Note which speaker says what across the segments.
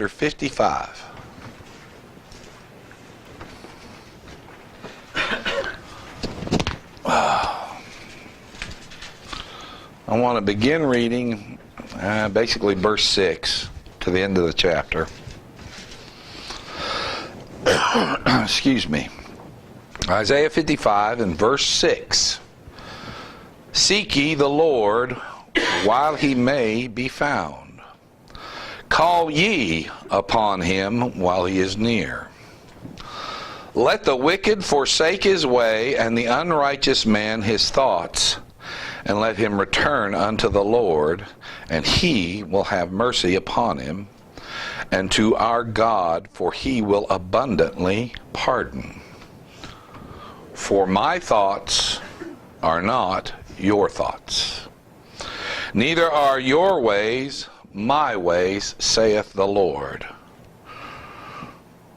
Speaker 1: chapter 55. I want to begin reading basically verse 6 to the end of the chapter. Excuse me. Isaiah 55 and verse 6. Seek ye the Lord while he may be found. Call ye upon him while he is near. Let the wicked forsake his way, and the unrighteous man his thoughts, and let him return unto the Lord, and he will have mercy upon him, and to our God, for he will abundantly pardon. For my thoughts are not your thoughts, neither are your ways my ways, saith the Lord.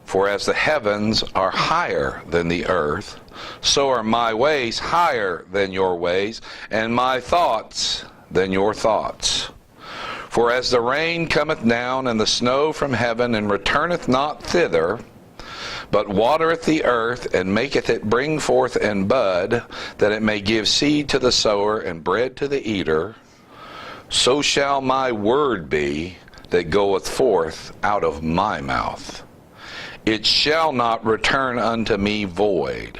Speaker 1: For as the heavens are higher than the earth, so are my ways higher than your ways, and my thoughts than your thoughts. For as the rain cometh down, and the snow from heaven, and returneth not thither, but watereth the earth, and maketh it bring forth and bud, that it may give seed to the sower, and bread to the eater, so shall my word be that goeth forth out of my mouth. It shall not return unto me void,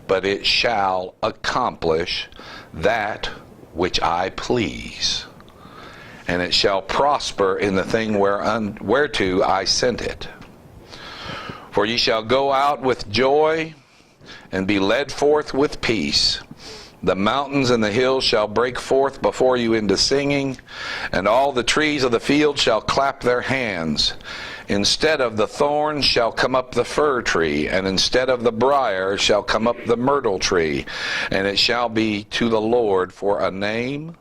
Speaker 1: but it shall accomplish that which I please, and it shall prosper in the thing whereto I sent it. For ye shall go out with joy, and be led forth with peace. The mountains and the hills shall break forth before you into singing, and all the trees of the field shall clap their hands. Instead of the thorn shall come up the fir tree, and instead of the briar shall come up the myrtle tree. And it shall be to the Lord for a name,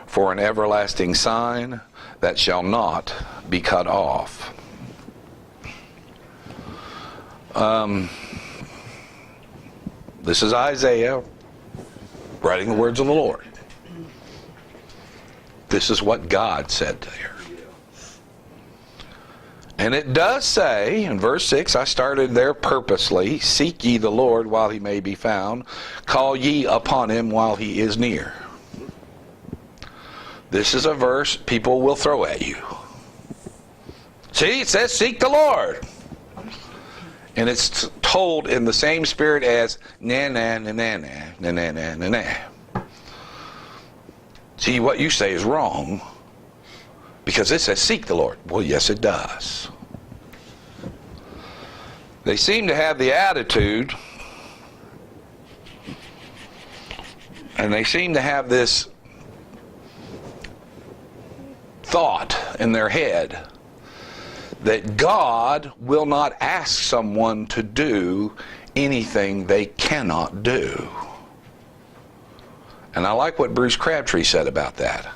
Speaker 1: for an everlasting sign that shall not be cut off. This is Isaiah writing the words of the Lord. This is what God said there. And it does say, in verse 6, I started there purposely, seek ye the Lord while he may be found, call ye upon him while he is near. This is a verse people will throw at you. See, it says seek the Lord. And it's told in the same spirit as na na na na na na na na na na. See, what you say is wrong, because it says seek the Lord. Well, yes, it does. They seem to have the attitude, and they seem to have this thought in their head that God will not ask someone to do anything they cannot do. And I like what Bruce Crabtree said about that.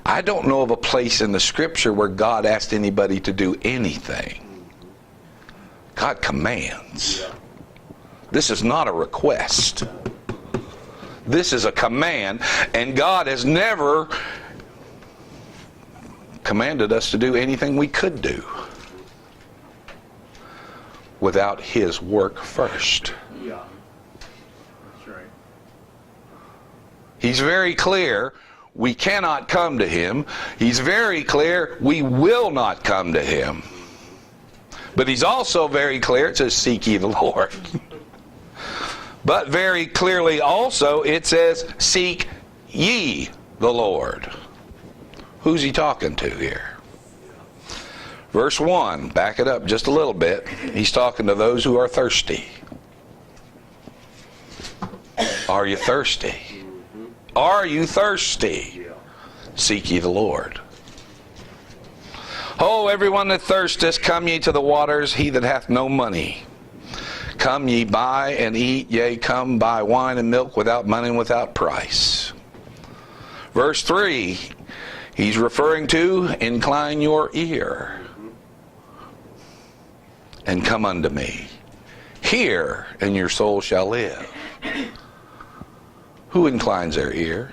Speaker 1: I don't know of a place in the Scripture where God asked anybody to do anything. God commands. This is not a request. This is a command, and God has never commanded us to do anything we could do without his work first.
Speaker 2: Yeah, that's right.
Speaker 1: He's very clear we cannot come to him. He's very clear we will not come to him. But he's also very clear, it says seek ye the Lord. But very clearly also it says seek ye the Lord. Who's he talking to here? Verse 1, back it up just a little bit. He's talking to those who are thirsty. Are you thirsty? Are you thirsty? Seek ye the Lord. Oh, everyone that thirsteth, come ye to the waters, he that hath no money. Come ye buy and eat, yea, come buy wine and milk without money and without price. Verse 3, he's referring to, incline your ear and come unto me. Hear, and your soul shall live. Who inclines their ear?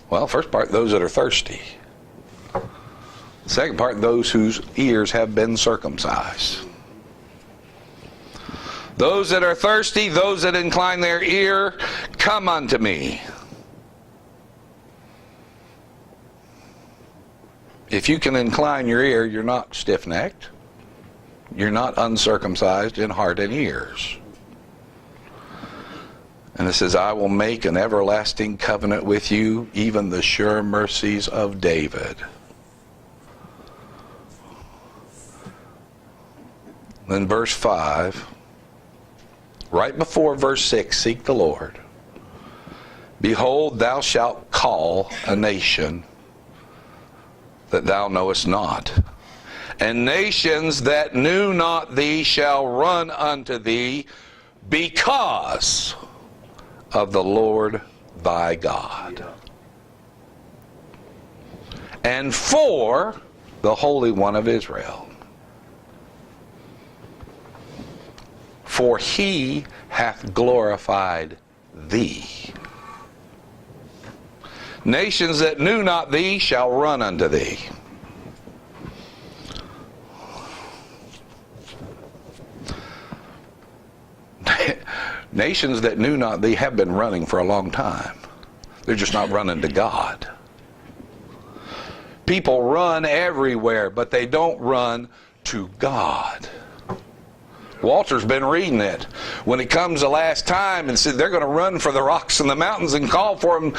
Speaker 1: Well, first part, those that are thirsty. Second part, those whose ears have been circumcised. Those that are thirsty, those that incline their ear, come unto me. If you can incline your ear, you're not stiff-necked. You're not uncircumcised in heart and ears. And it says, I will make an everlasting covenant with you, even the sure mercies of David. Then verse 5, right before verse 6, seek the Lord. Behold, thou shalt call a nation that thou knowest not. And nations that knew not thee shall run unto thee because of the Lord thy God. And for the Holy One of Israel. For he hath glorified thee. Nations that knew not thee shall run unto thee. Nations that knew not thee have been running for a long time. They're just not running to God. People run everywhere, but they don't run to God. Walter's been reading it. When it comes the last time and said they're going to run for the rocks and the mountains and call for them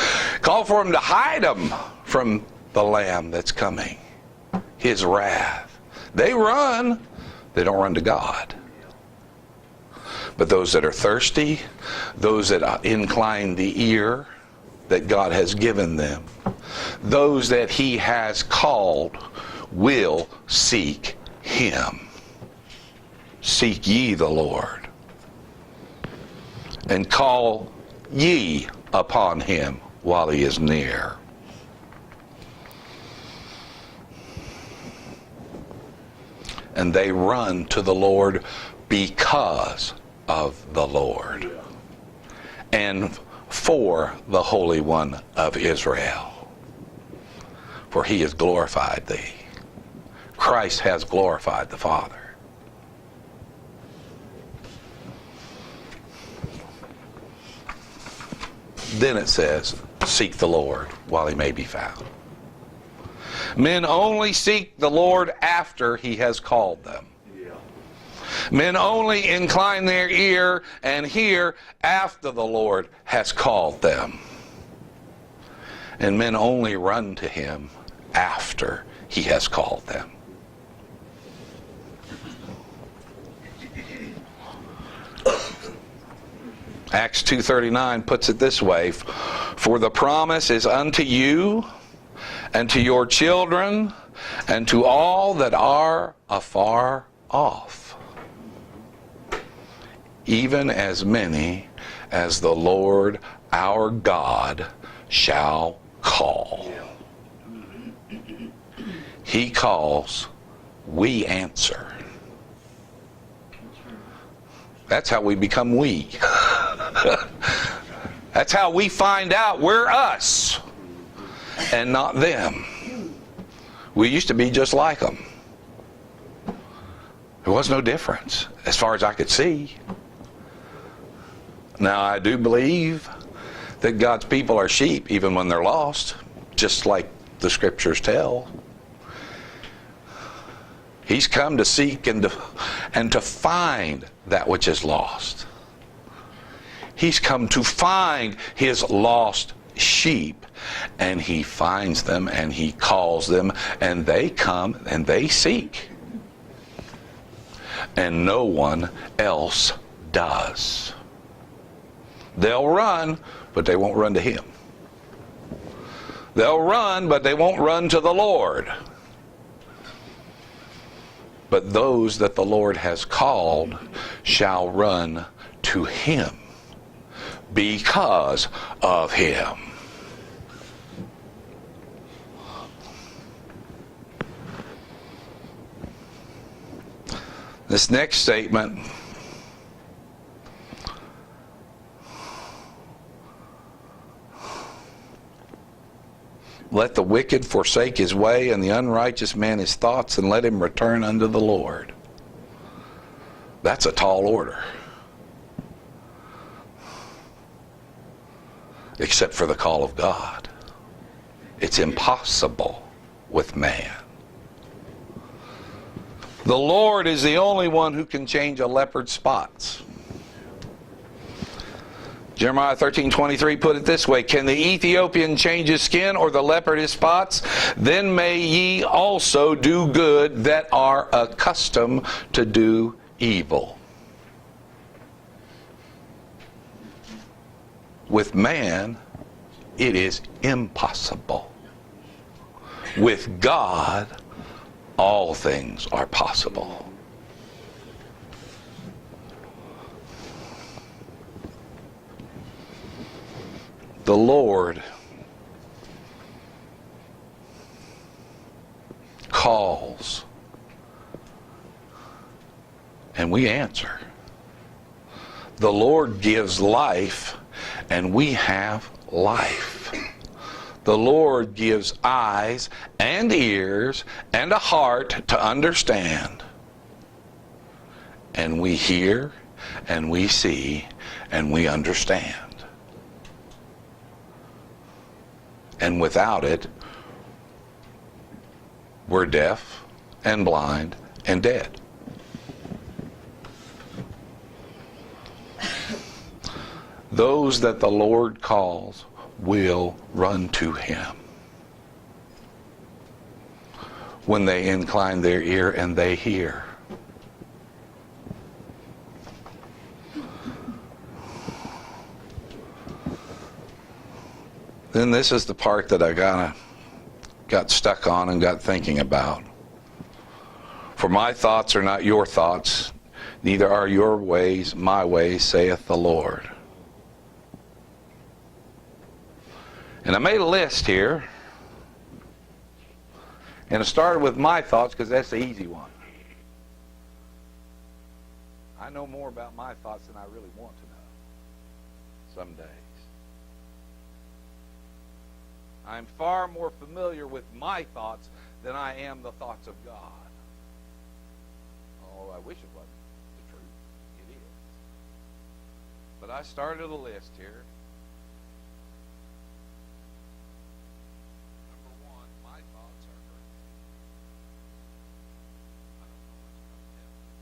Speaker 1: to hide them from the Lamb that's coming. His wrath. They run. They don't run to God. But those that are thirsty, those that incline the ear that God has given them, those that he has called will seek him. Seek ye the Lord, and call ye upon him while he is near. And they run to the Lord because of the Lord and for the Holy One of Israel. For he has glorified thee. Christ has glorified the Father. Then it says, seek the Lord while he may be found. Men only seek the Lord after he has called them. Men only incline their ear and hear after the Lord has called them. And men only run to him after he has called them. Acts 2:39 puts it this way, for the promise is unto you and to your children and to all that are afar off, even as many as the Lord our God shall call. He calls, we answer. That's how we become we. That's how we find out we're us and not them. We used to be just like them. There was no difference as far as I could see. Now I do believe that God's people are sheep even when they're lost, just like the scriptures tell. He's come to seek and to find that which is lost. He's come to find his lost sheep, and he finds them and he calls them, and they come and they seek. And no one else does. They'll run, but they won't run to him. They'll run, but they won't run to the Lord. But those that the Lord has called shall run to him because of him. This next statement Let the wicked forsake his way, and the unrighteous man his thoughts, and let him return unto the Lord. That's a tall order. Except for the call of God. It's impossible with man. The Lord is the only one who can change a leopard's spots. Jeremiah 13:23 put it this way, can the Ethiopian change his skin, or the leopard his spots? Then may ye also do good that are accustomed to do evil. With man, it is impossible. With God, all things are possible. The Lord calls, and we answer. The Lord gives life, and we have life. The Lord gives eyes and ears and a heart to understand. And we hear, and we see, and we understand. And without it, we're deaf and blind and dead. Those that the Lord calls will run to him when they incline their ear and they hear. Then this is the part that I got stuck on and got thinking about. For my thoughts are not your thoughts, neither are your ways my ways, saith the Lord. And I made a list here. And it started with my thoughts because that's the easy one. I know more about my thoughts than I really want to know some days. I'm far more familiar with my thoughts than I am the thoughts of God. Oh, I wish it wasn't the truth. It is. But I started a list here. Number one, my thoughts are earthly. I don't know much about heaven.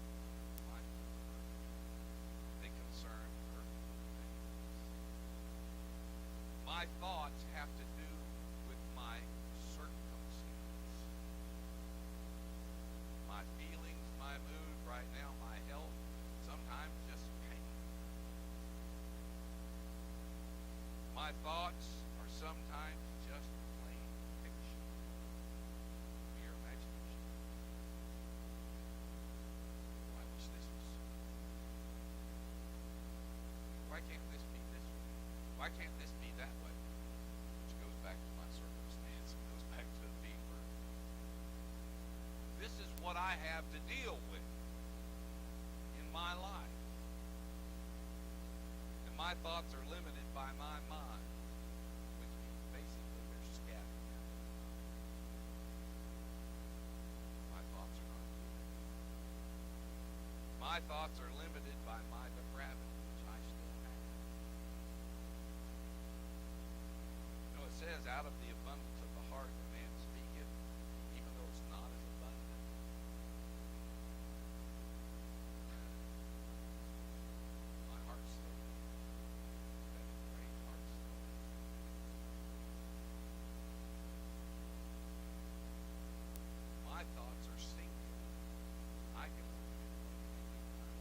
Speaker 1: My thoughts are earthly. They concern earthly things. My thoughts have to do with my circumstance, my feelings, my mood right now, my health, sometimes just pain. My thoughts are sometimes just plain fiction, mere imagination. I wish this was so. Why can't this be this way? Why can't this be that way? Which goes back to my circumstance and goes back to it being earthly. This is what I have to deal with in my life. And my thoughts are limited by my mind, which means basically they're scattered. My thoughts are not good. My thoughts are limited by my depravity, which I still have. You know, it says, out of the abundance of the heart the man speaketh, even though it's not as abundant. My heart's still that great heart still. My thoughts are sinking. I can only do one thing at a time.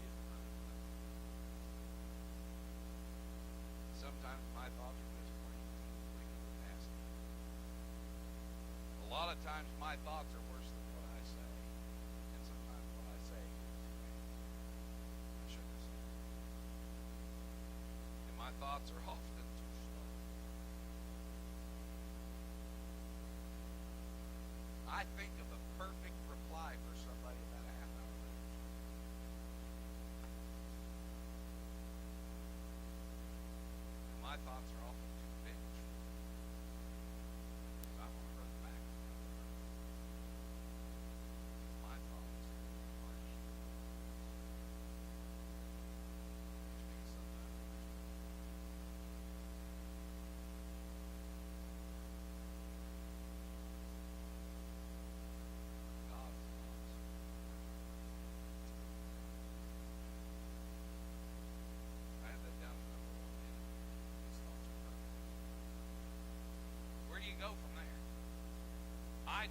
Speaker 1: Give unto. Sometimes my thoughts are just plain wicked and nasty. A lot of times my thoughts are worse than what I say. And sometimes what I say is bad. I shouldn't say it. And my thoughts are often too slow. I think of the perfect reply for somebody about a half hour later. And my thoughts are often too vengeful.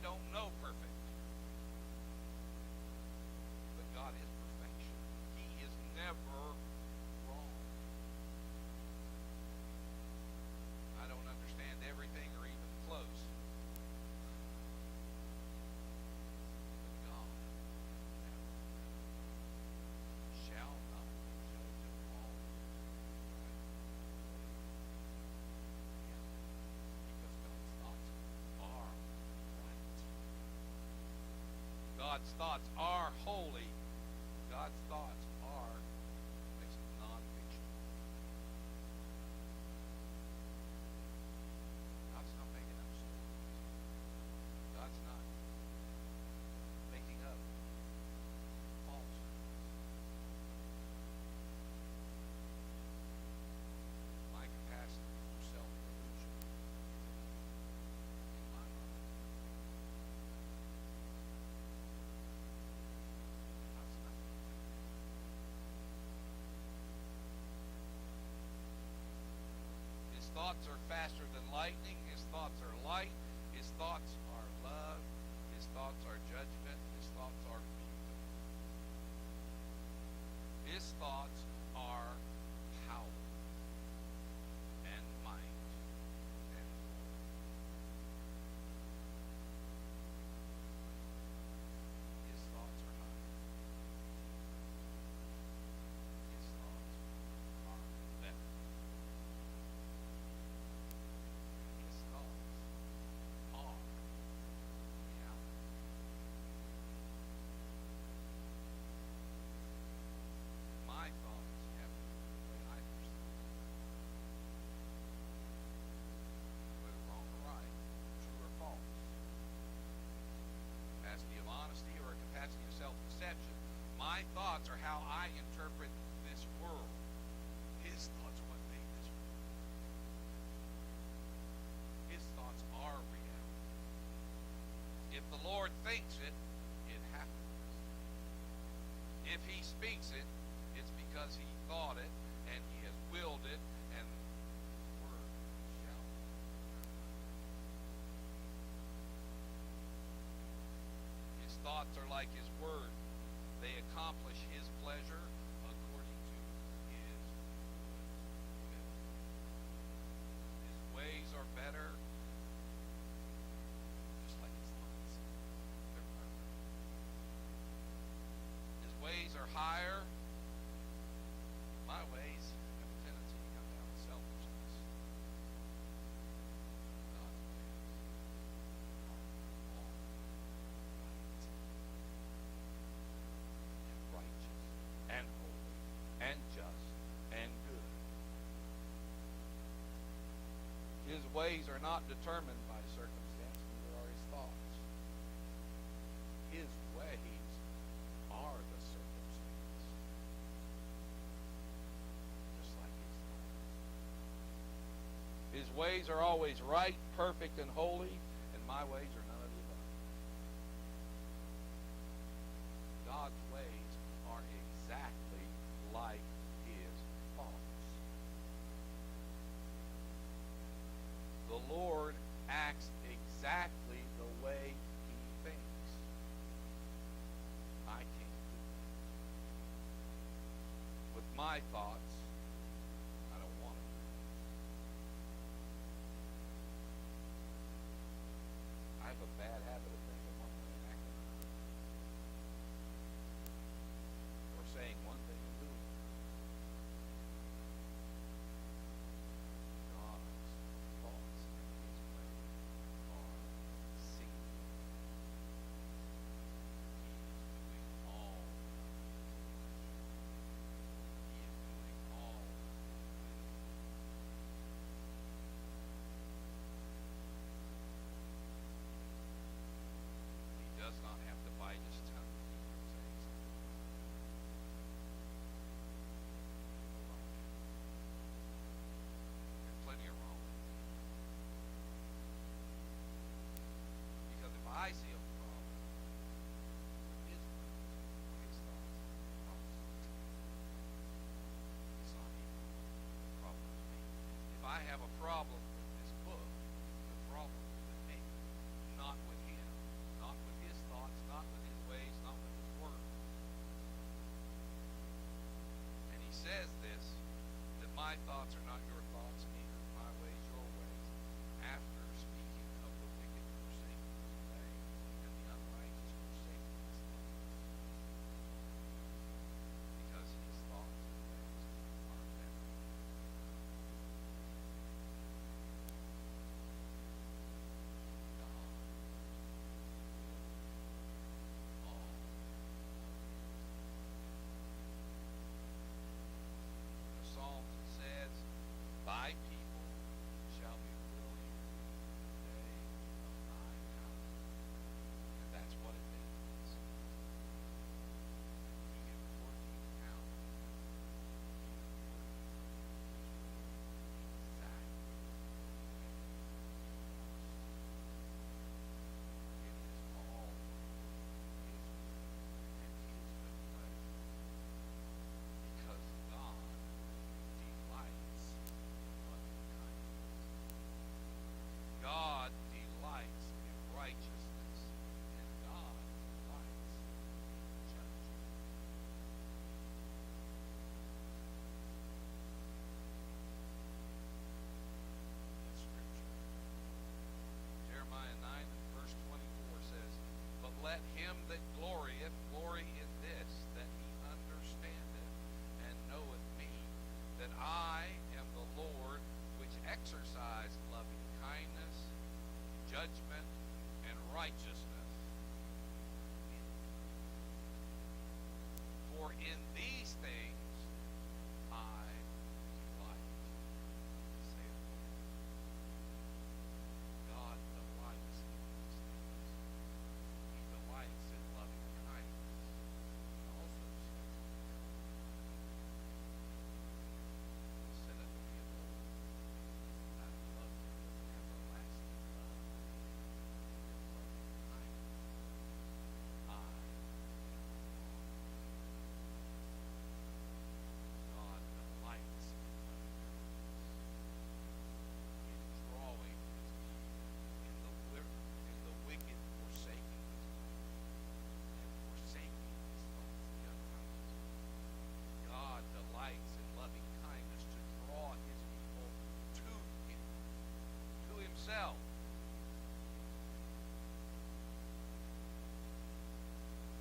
Speaker 1: don't know perfect. But God is perfection. He is never wrong. I don't understand everything or even close. But God shall not judge of all because God's thoughts are right. God's thoughts are holy. God's thoughts are non-fiction. God's not making up stories. God's not making up false. My capacity for self-delusion in my mind. God's not. His thoughts are faster than lightning. His thoughts are light. His thoughts are love. His thoughts are judgment. His thoughts are beauty. His thoughts are power and might and glory. His thoughts are high. His thoughts are better. His thoughts are reality. My thoughts have to do with the way I perceive it. Whether wrong or right, true or false. Capacity of honesty or a capacity of self-deception. My thoughts are how I interpret this world. His thoughts are what made this world. His thoughts are reality. If the Lord thinks it, it happens. If he speaks it, it's because he thought it and he has willed it, and the word shall be. His thoughts are like his word. They accomplish his pleasure according to his will. His ways are better, just like his thoughts. They're perfect. His ways are higher. My ways have a tendency to come down to selfishness. God's ways are all right and righteous and holy and just and good. His ways are not determined by circumstance, neither are his thoughts. His ways are the circumstance. Just like his thoughts. His ways are always right, perfect, and holy, and my ways are none of the above. God's ways are exactly like his thoughts. The Lord acts exactly the way he thinks. I can't do it. With my thoughts, I don't want to. I have a bad habit of thinking one way and acting another. Or saying one thing and doing it. God's thoughts and his ways are singular. He is doing all. He is doing all. He does not have to bite his tongue to keep from saying something. There's plenty of wrong. Because if I see a problem, his thoughts, it's not even the problem with me. If I have a problem with this book, the problem is with me, not with him. thoughts are not your thoughts, neither my ways your ways. After speaking of the wicked forsaking his way, and the unrighteous forsaking his thoughts, because his thoughts and ways are better. God will all. The Psalms says, thy people shall be willing in the day of thy power. And that's what it means. He is working out. He is working exactly the way he wants. It is all his will and his good pleasure. Because God delights in loving kindness. God delights in righteousness. And God delights in judgment. That's Scripture. Jeremiah 9 and verse 24 says, but let him that glorieth glory in this, that he understandeth and knoweth me, that I am the Lord, which exercise loving kindness, judgment, and righteousness. For in these things I delight, saith the Lord. God delights in these things. He delights in loving kindness. He also says, he said unto me of old, I love you with everlasting love, and with loving kindness I am drawn. God delights in loving kindness, in drawing his people, in the wicked forsaking his way, and forsaking his thoughts, the unrighteous. God delights in loving kindness to draw his people to him, to himself.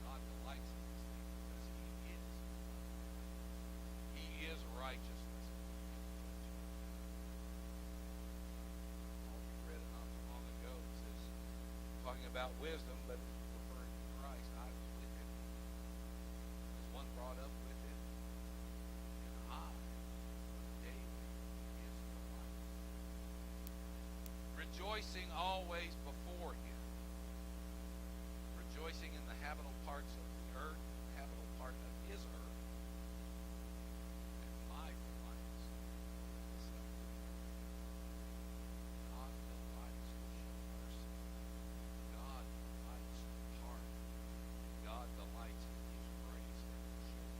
Speaker 1: God delights in these things because he is loving kindness. He is righteousness. We read it not too long ago. It says, talking about wisdom, but referring to Christ, I was with him. There's one brought up with him. And I, daily, is delight. Rejoicing always before him. Rejoicing in the habitable parts of the earth, habitable part of his earth. And my delights in the Son. God delights to show mercy. God delights to pardon. God delights in his grace and his show.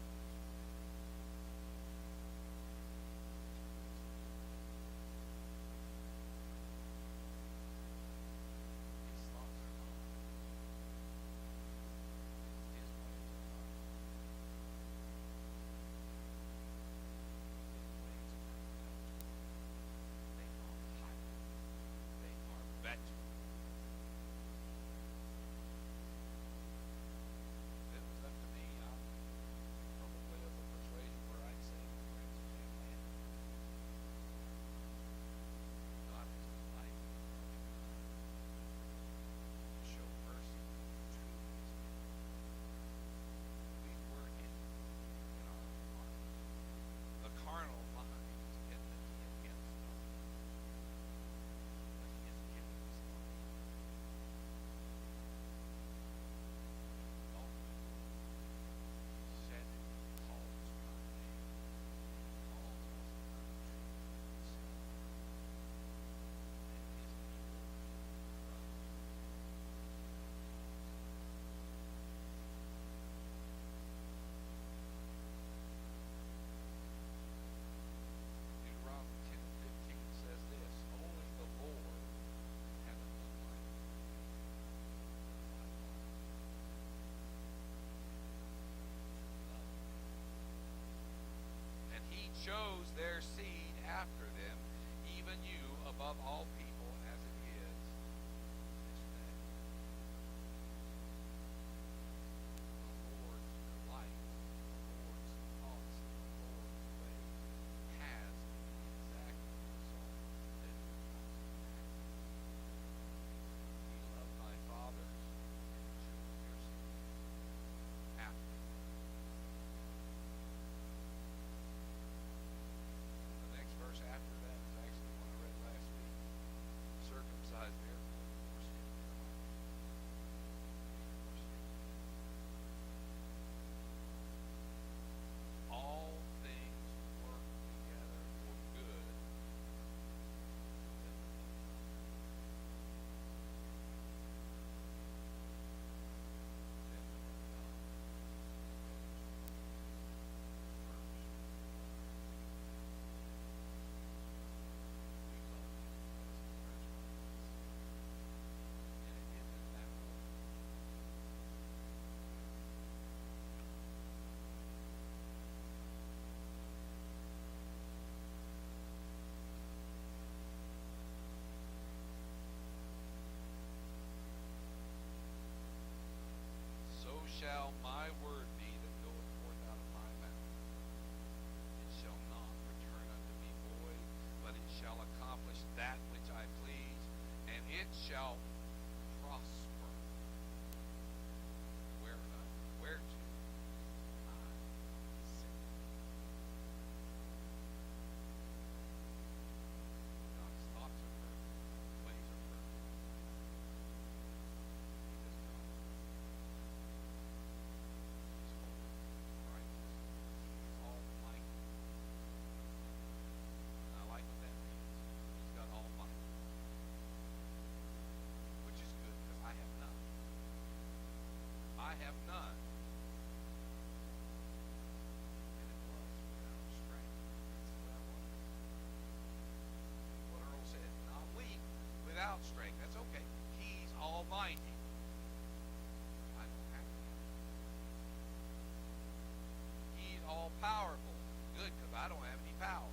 Speaker 1: His thoughts are not. His ways are not. His ways are better. They are higher. They are better. If it was up to me, I'm probably of the persuasion where I'd say, friends, amen. God is delighted to show mercy to his people. We were in our heart. The carnal mind is enmity against God. But he has given us life. Oh, he said that he calls us by name. He calls us unto himself. And his people love him. Deuteronomy 10 and 15 says this, only the Lord hath a delight in thy heart, to love him. And he chose their seed after them, even you above all people, as it is this day. The Lord's delight, the Lord's thoughts, the Lord's ways has the exact result that He wants to have. Ye love thy fathers and the children of your sins after. The next verse after that is actually one I read last week. Circumcised therefore before sin. All things work together for good to them that love God. Them that love God. We love Him because He first loved us. And it isn't that way. So shall my word be that goeth forth out of my mouth. It shall not return unto me void, but it shall accomplish that which I please, and it shall prosper. Whereto I send it. God's thoughts are perfect, His ways are perfect. He does not. He's holy, righteous. He is almighty. And I like what that means. He's got almighty. Which is good, because I have none. I have none. And it was without strength. That's what I wanted. What Earl said, not weak, without strength. That's okay. He's almighty. I don't have to. He's all powerful. Good, because I don't have any power.